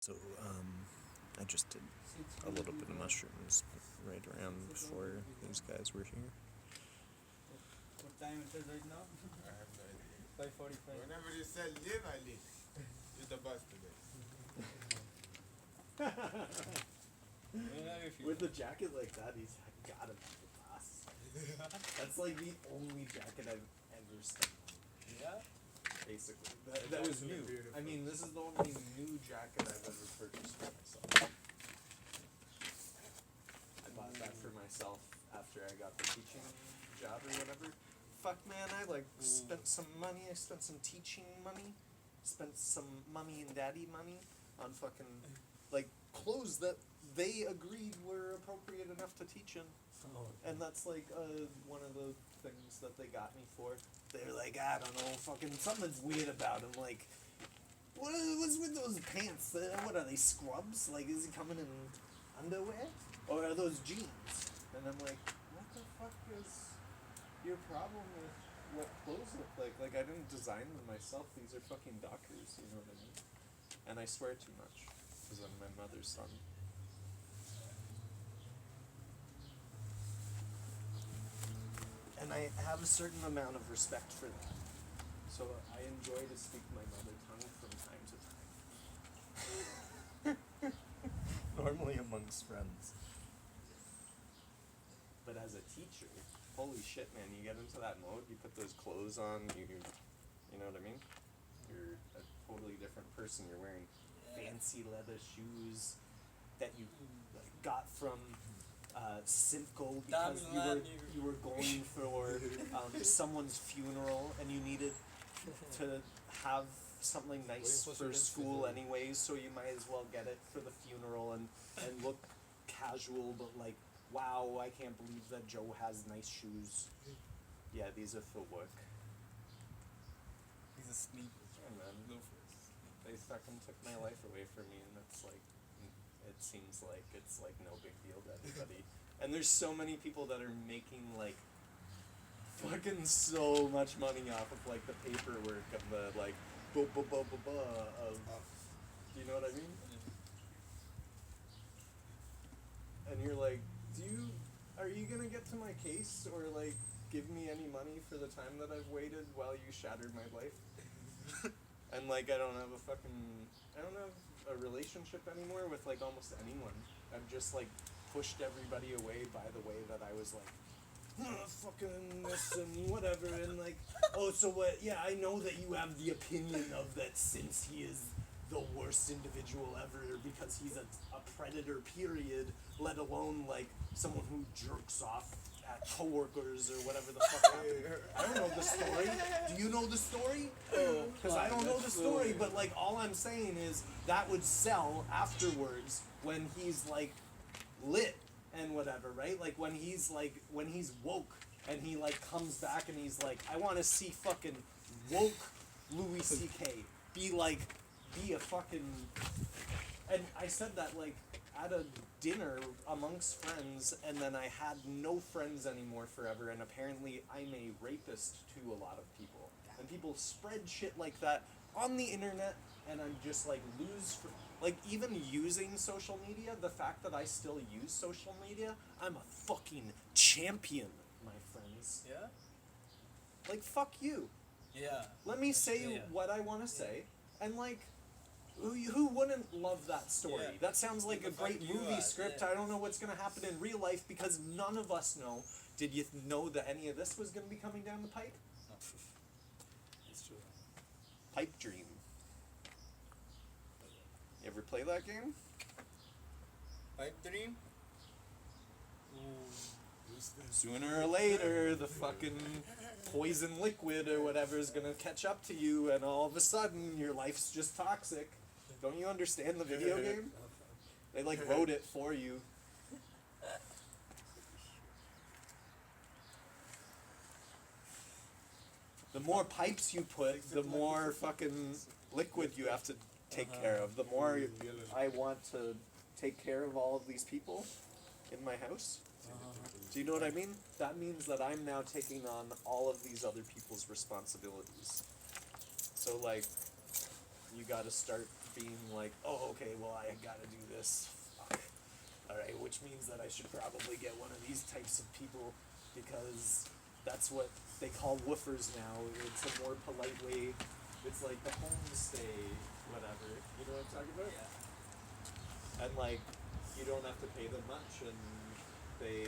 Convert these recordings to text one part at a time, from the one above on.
So, I just did a little bit of mushrooms right around before these guys were here. What time it is right now? I have no idea. 5:45. Whenever you said live, I live. Use the bus today. With a jacket like that, he's gotta be the boss. That's like the only jacket I've ever spent on, Yeah? basically. That was new. Beautiful. I mean, this is the only new jacket I've ever purchased for myself. I bought that for myself after I got the teaching job or whatever. Fuck, man, I spent some money. I spent some teaching money. Spent some mommy and daddy money on fucking clothes that they agreed were appropriate enough to teach in. And that's one of the things that they got me for. They're like, I don't know, fucking something's weird about him. Like, what's with those pants? What are they, scrubs? Like, is he coming in underwear? Or are those jeans? And I'm like, what the fuck is your problem with what clothes look like? Like, I didn't design them myself. These are fucking Dockers, you know what I mean? And I swear too much, because I'm my mother's son. And I have a certain amount of respect for that. So I enjoy to speak my mother tongue from time to time. Normally amongst friends. But as a teacher, holy shit, man, you get into that mode, you put those clothes on, you know what I mean? You're a totally different person. You're wearing fancy leather shoes that you got from Simcoe because you were going for someone's funeral and you needed to have something nice for school anyways, so you might as well get it for the funeral and look casual, but like, wow, I can't believe that Joe has nice shoes. Yeah, these are for work. He's asleep. Yeah, man. They fucking took my life away from me, and it's like, it seems like it's like no big deal to everybody. And there's so many people that are making like fucking so much money off of like the paperwork and the like of, you know what I mean? And you're like, are you gonna get to my case or like give me any money for the time that I've waited while you shattered my life? And like I don't have a relationship anymore with like almost anyone. I've just like pushed everybody away by the way that I was like, fucking this and whatever, and like, oh, so what, yeah, I know that you have the opinion of that since he is the worst individual ever because he's a predator, period, let alone like someone who jerks off at coworkers or whatever the fuck. I don't know the story. Do you know the story? Because I don't know the story, but like all I'm saying is that would sell afterwards when he's like lit and whatever, right? Like when he's woke and he like comes back and he's like, I want to see fucking woke Louis C.K. be a fucking. And I said that like at a dinner amongst friends, and then I had no friends anymore forever, and apparently I'm a rapist to a lot of people. And people spread shit like that on the internet, and I'm just like even using social media, the fact that I still use social media, I'm a fucking champion, my friends. Yeah? Like, fuck you. Yeah. Let me say what I want to say, and like, who wouldn't love that story? Yeah. That sounds like a great movie script. I don't know what's going to happen in real life because none of us know. Did you know that any of this was going to be coming down the pipe? It's true. Pipe Dream. You ever play that game? Pipe dream? Sooner or later, the fucking poison liquid or whatever is going to catch up to you, and all of a sudden, your life's just toxic. Don't you understand the video game? They like wrote it for you. The more pipes you put, the more fucking liquid you have to take care of. The more I want to take care of all of these people in my house. Do you know what I mean? That means that I'm now taking on all of these other people's responsibilities. So like, you gotta start being like, oh, okay, well, I gotta do this. Fuck. Alright, which means that I should probably get one of these types of people because that's what they call woofers now. It's a more polite way. It's like the homestay, whatever. You know what I'm talking about? Yeah. And like, you don't have to pay them much, and they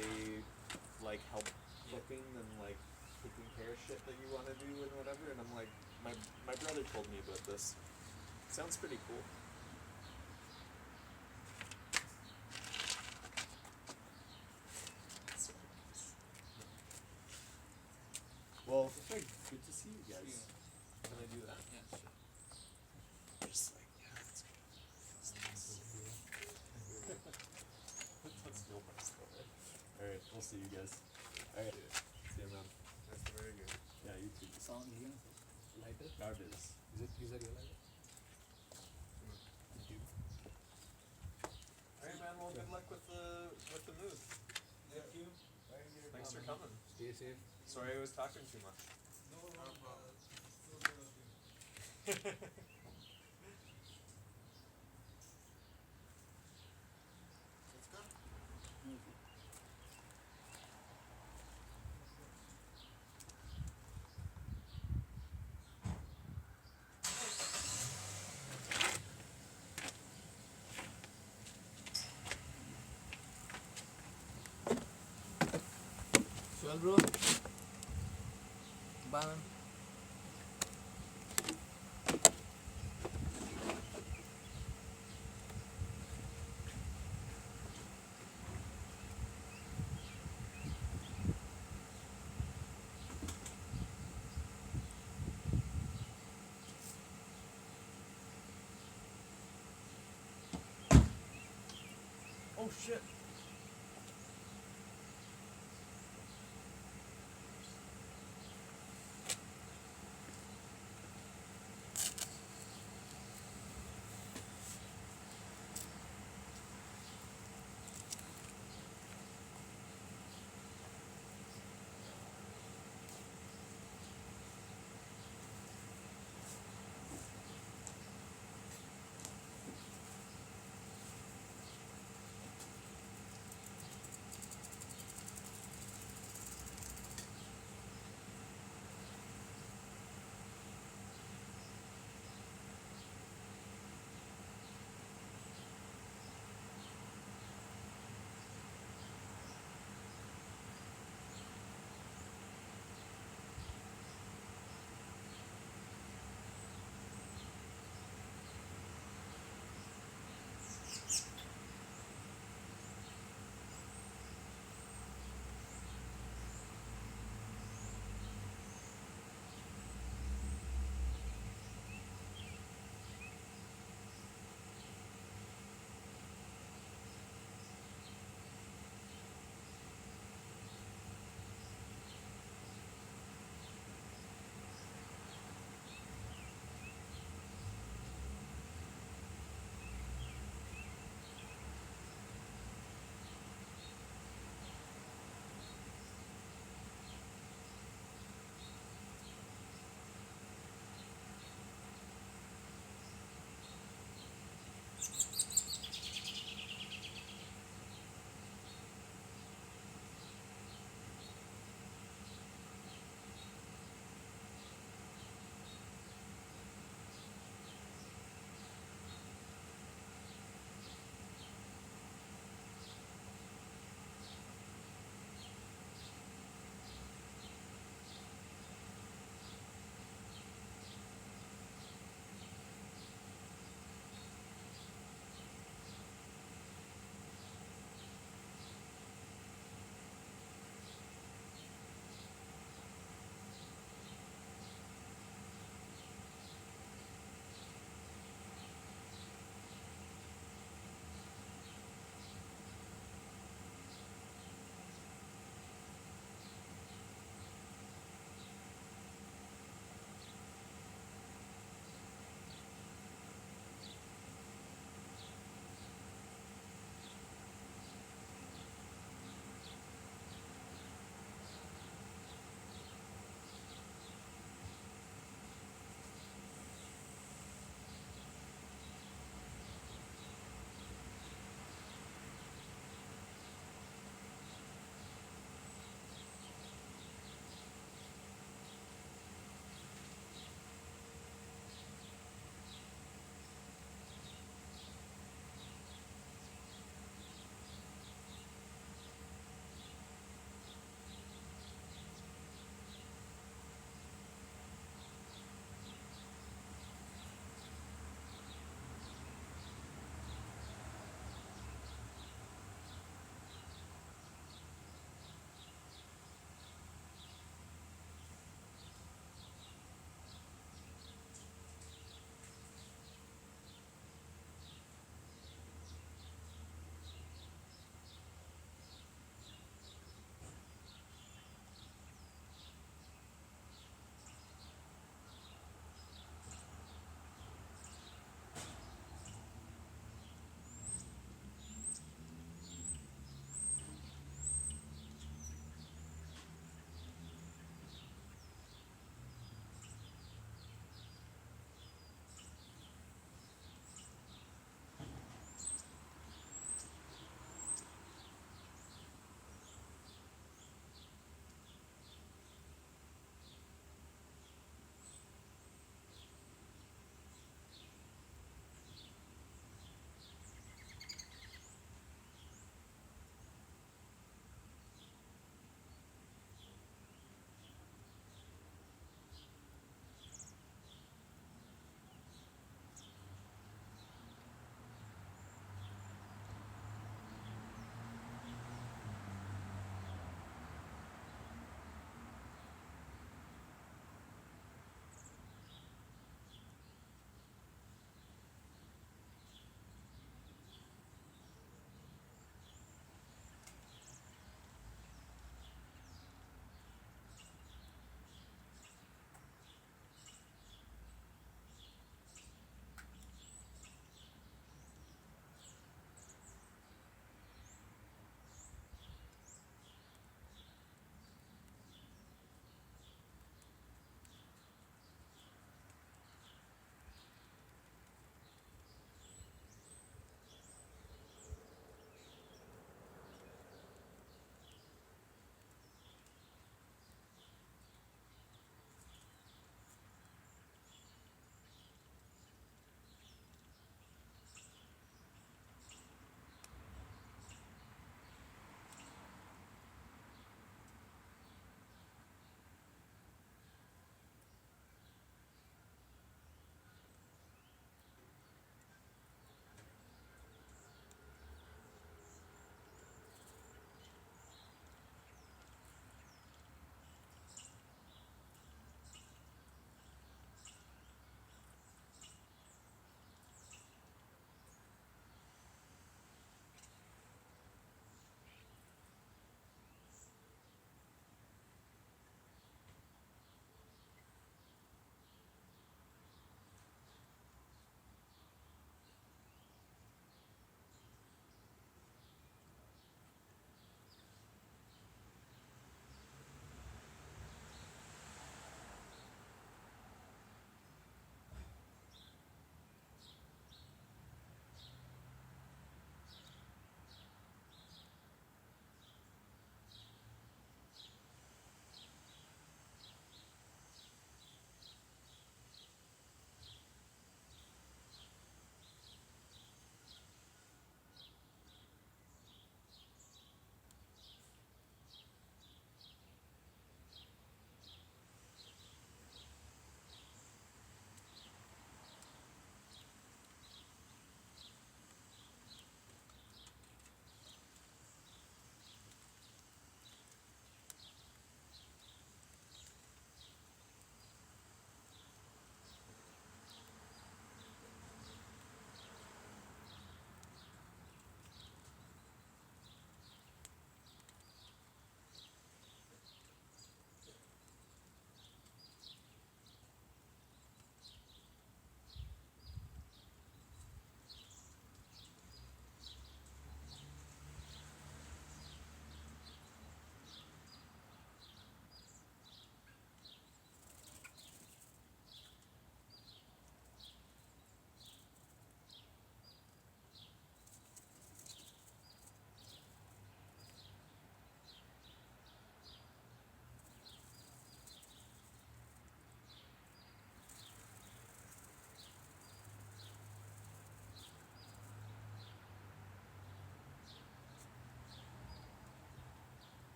like help cooking and like taking care of shit that you want to do and whatever. And I'm like, my brother told me about this. Sounds pretty cool. Well, good to see you guys. See you. Can I do that? Yeah, sure. Just like, yeah, let's go. Let's go first, though, right? Alright, we'll see you guys. Alright, see you, man. That's very good. Yeah, you too. Sound here. Lighter. Garbage. Is it your lighter? Thank you. Alright, man. Well, good luck with the move. Thank you. Thanks for coming. Stay safe. Sorry I was talking too much. No problem. Let's go. Swell, bro. Bye, man. Oh shit.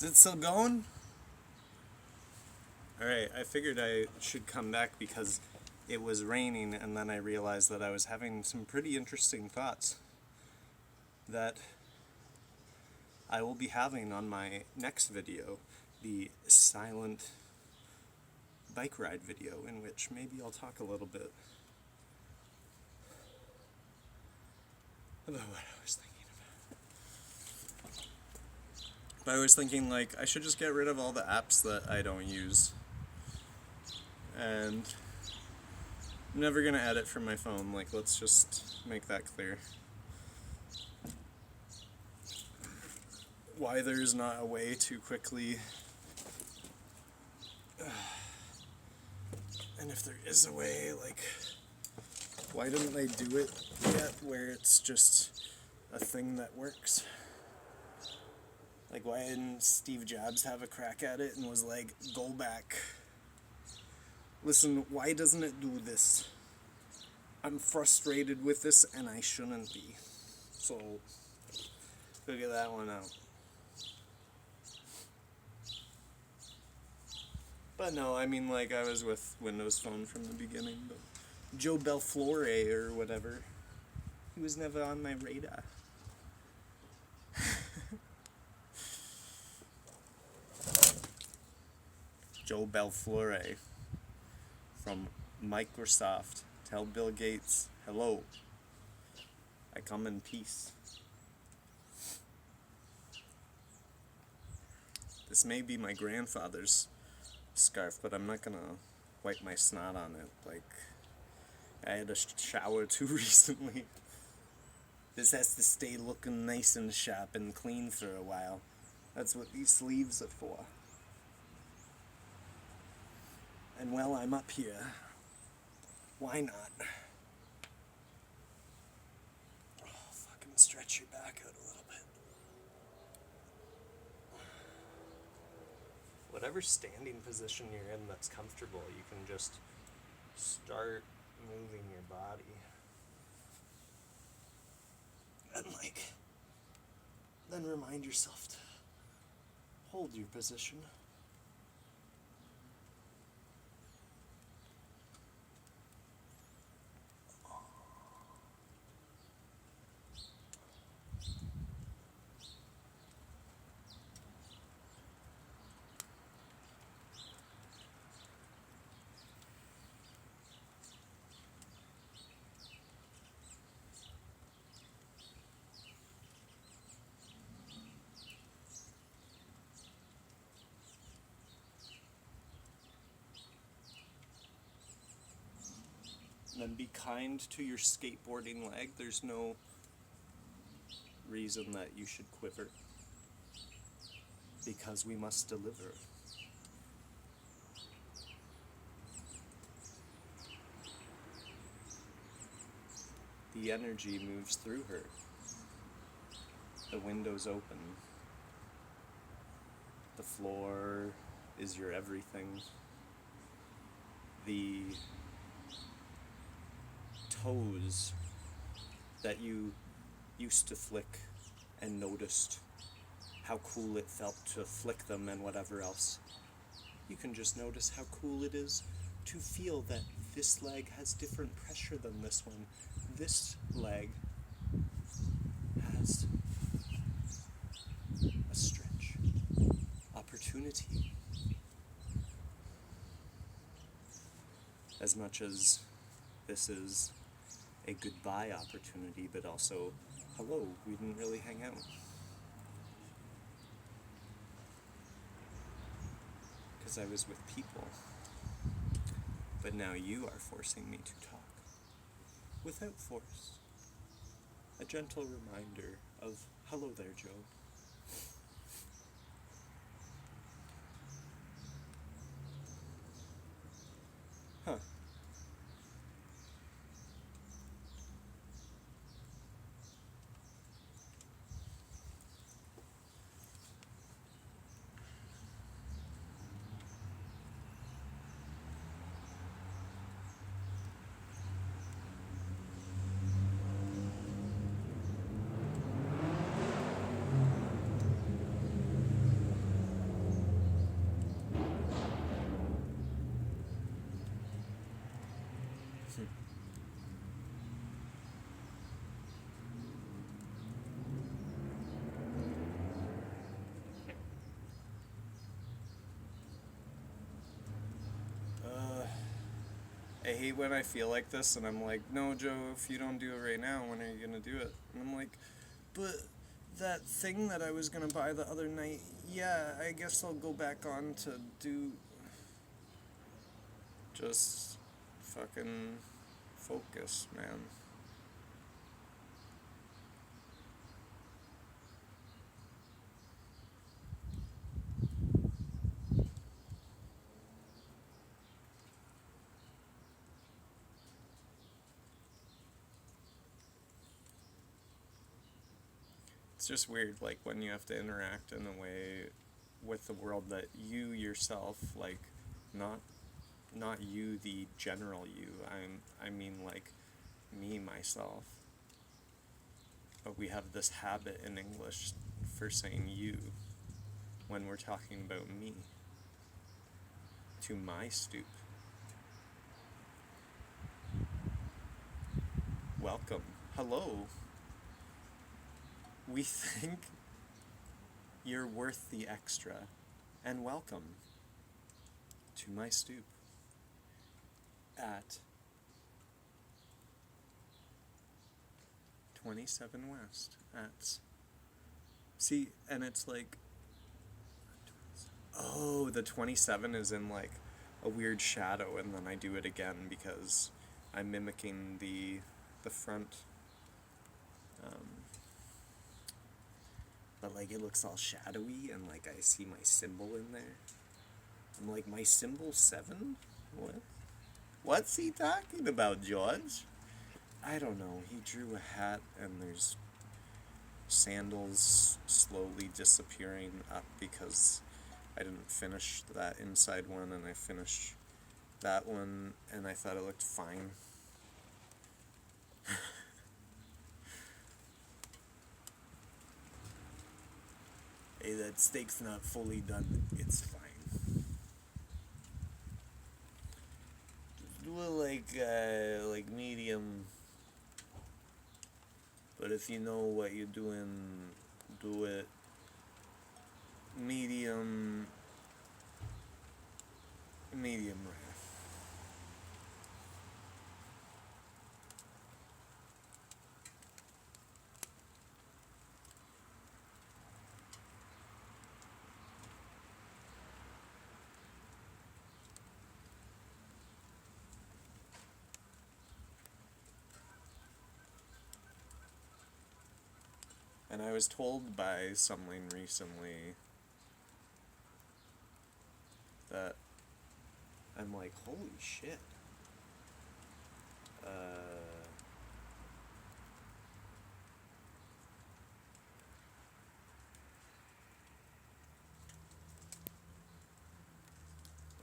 Is it still going? Alright, I figured I should come back because it was raining, and then I realized that I was having some pretty interesting thoughts that I will be having on my next video, the silent bike ride video, in which maybe I'll talk a little bit about what I was thinking about. But I was thinking, like, I should just get rid of all the apps that I don't use. And I'm never gonna edit from my phone, like, let's just make that clear. Why there's not a way to quickly... and if there is a way, like, why didn't they do it yet where it's just a thing that works? Like, why didn't Steve Jobs have a crack at it and was like, go back? Listen, why doesn't it do this? I'm frustrated with this and I shouldn't be. So, figure that one out. But no, I mean, like, I was with Windows Phone from the beginning, but Joe Belfiore or whatever, he was never on my radar. Joe Belfiore from Microsoft. Tell Bill Gates, hello, I come in peace. This may be my grandfather's scarf, but I'm not gonna wipe my snot on it. Like, I had a shower too recently. This has to stay looking nice and sharp and clean for a while. That's what these sleeves are for. And while I'm up here, why not? Oh, fucking stretch your back out a little bit. Whatever standing position you're in that's comfortable, you can just start moving your body. And like, then remind yourself to hold your position. And then be kind to your skateboarding leg. There's no reason that you should quiver, because we must deliver. The energy moves through her. The window's open. The floor is your everything. The toes that you used to flick and noticed how cool it felt to flick them and whatever else. You can just notice how cool it is to feel that this leg has different pressure than this one. This leg has a stretch opportunity. As much as this is a goodbye opportunity, but also, hello, we didn't really hang out. Because I was with people. But now you are forcing me to talk. Without force. A gentle reminder of, hello there, Joe. Huh. I hate when I feel like this and I'm like, no, Joe, if you don't do it right now, when are you gonna do it? And I'm like, but that thing that I was gonna buy the other night, yeah, I guess I'll go back on to do. Just fucking focus, man. It's just weird, like, when you have to interact in a way with the world that you yourself, like, not you, the general you, I mean, like, me, myself. But we have this habit in English for saying you when we're talking about me. To my stoop. Welcome. Hello. We think you're worth the extra, and welcome to my stoop at 27 West. See, and it's like, oh, the 27 is in like a weird shadow, and then I do it again because I'm mimicking the front. But like it looks all shadowy, and like I see my symbol in there. I'm like, my symbol 7? What? What's he talking about, George? I don't know. He drew a hat, and there's sandals slowly disappearing up because I didn't finish that inside one, and I finished that one, and I thought it looked fine. Hey, that steak's not fully done. It's fine. Just do it like medium. But if you know what you're doing, do it medium rare. And I was told by someone recently that I'm like, holy shit.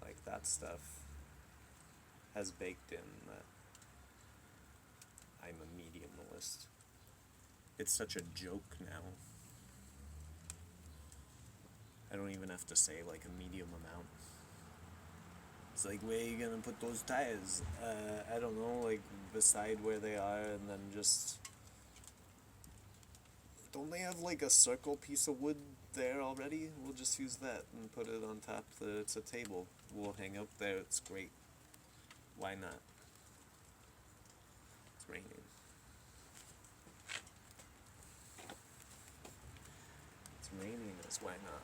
Like that stuff has baked in that I'm a mediumalist. It's such a joke now. I don't even have to say like a medium amount. It's like, where are you gonna put those tires? I don't know, like beside where they are, and then just... Don't they have like a circle piece of wood there already? We'll just use that and put it on top. It's a table. We'll hang out there. It's great. Why not? It's raining. It's raining, as why not?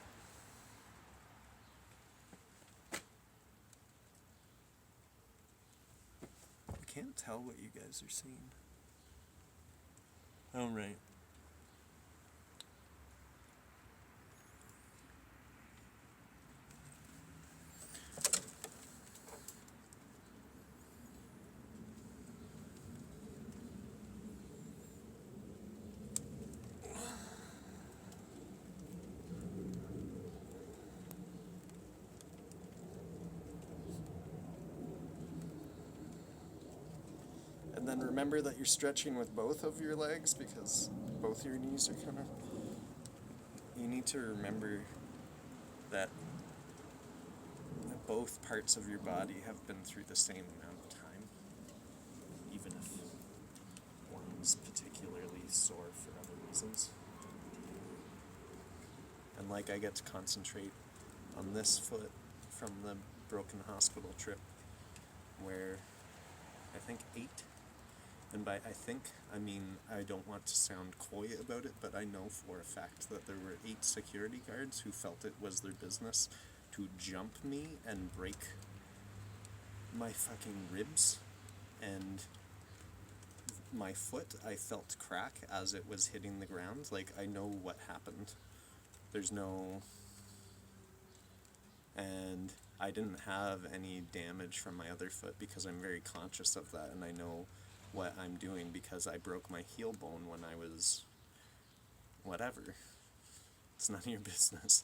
I can't tell what you guys are seeing. Oh, right. And then remember that you're stretching with both of your legs because both your knees are kind of... You need to remember that both parts of your body have been through the same amount of time. And like I get to concentrate on this foot from the broken hospital trip, where I think 8, and by I think I mean I don't want to sound coy about it, but I know for a fact that there were 8 security guards who felt it was their business to jump me and break my fucking ribs and my foot. I felt crack as it was hitting the ground. Like, I know what happened. There's no... And I didn't have any damage from my other foot because I'm very conscious of that, and I know what I'm doing because I broke my heel bone when I was... whatever. It's none of your business.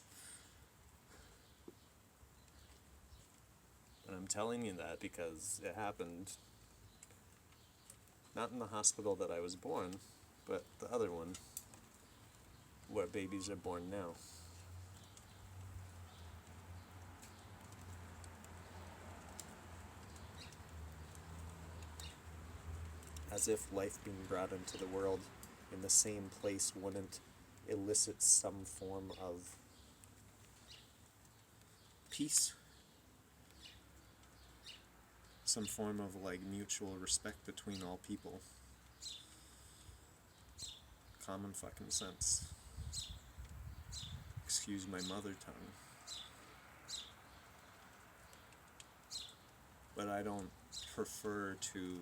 And I'm telling you that because it happened not in the hospital that I was born, but the other one, where babies are born now. As if life being brought into the world in the same place wouldn't elicit some form of peace. Some form of, like, mutual respect between all people. Common fucking sense. Excuse my mother tongue. But I don't prefer to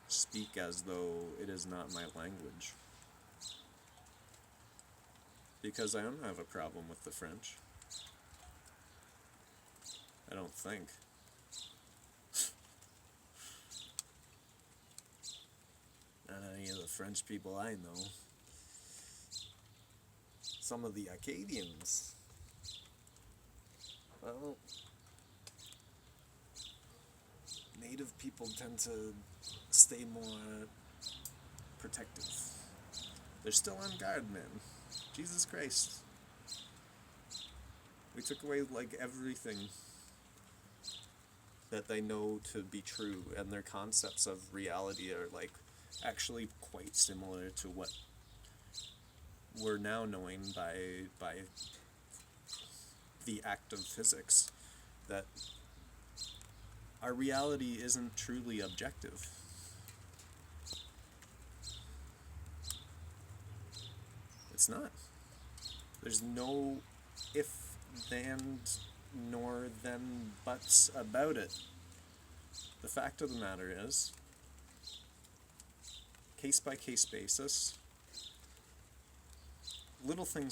speak as though it is not my language. Because I don't have a problem with the French. I don't think. Not any of the French people I know. Some of the Acadians. Well, native people tend to stay more protective. They're still on guard, man. Jesus Christ. We took away, like, everything that they know to be true, and their concepts of reality are, like, actually quite similar to what we're now knowing by the act of physics, that our reality isn't truly objective. It's not. There's no if, then, nor, then, buts about it. The fact of the matter is, case by case basis, little things